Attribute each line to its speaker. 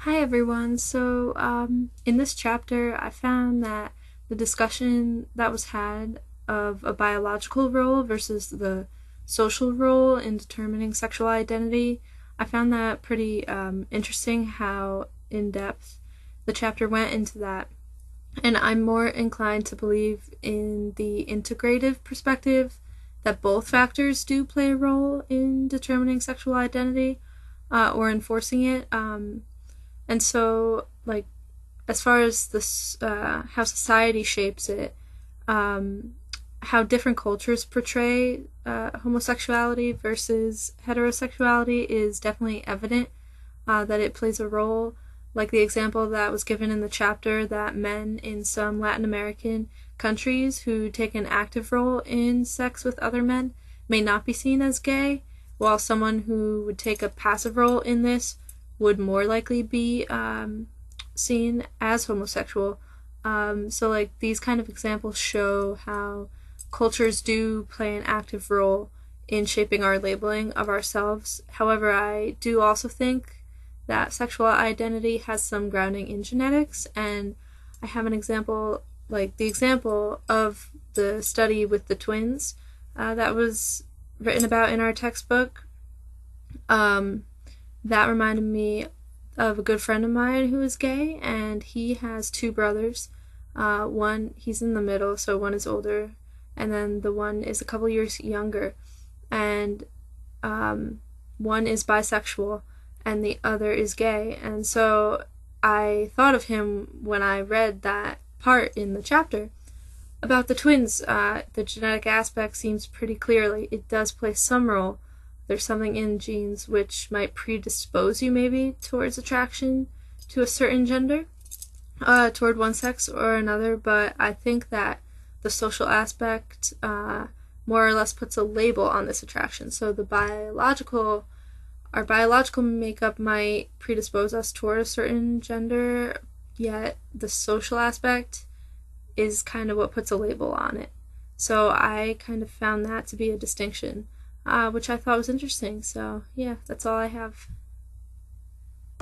Speaker 1: Hi everyone. In this chapter, I found that the discussion that was had of a biological role versus the social role in determining sexual identity, I found that pretty interesting how in depth the chapter went into that. And I'm more inclined to believe in the integrative perspective that both factors do play a role in determining sexual identity or enforcing it. And so, like, as far as this, how society shapes it, um, how different cultures portray homosexuality versus heterosexuality is definitely evident. That it plays a role, like the example that was given in the chapter that men in some Latin American countries who take an active role in sex with other men may not be seen as gay, while someone who would take a passive role in this would more likely be seen as homosexual. So, these kind of examples show how cultures do play an active role in shaping our labeling of ourselves. However, I do also think that sexual identity has some grounding in genetics, and I have an example, like the example of the study with the twins that was written about in our textbook. Um, that reminded me of a good friend of mine who is gay, and he has two brothers. One, he's in the middle, so one is older, and then the one is a couple years younger. And one is bisexual, and the other is gay. And so I thought of him when I read that part in the chapter. About the twins, the genetic aspect seems pretty clearly. It does play some role. There's something in genes which might predispose you maybe towards attraction to a certain gender, toward one sex or another, but I think that the social aspect more or less puts a label on this attraction. So our biological makeup might predispose us toward a certain gender, yet the social aspect is kind of what puts a label on it. So I kind of found that to be a distinction, which I thought was interesting. So yeah, that's all I have.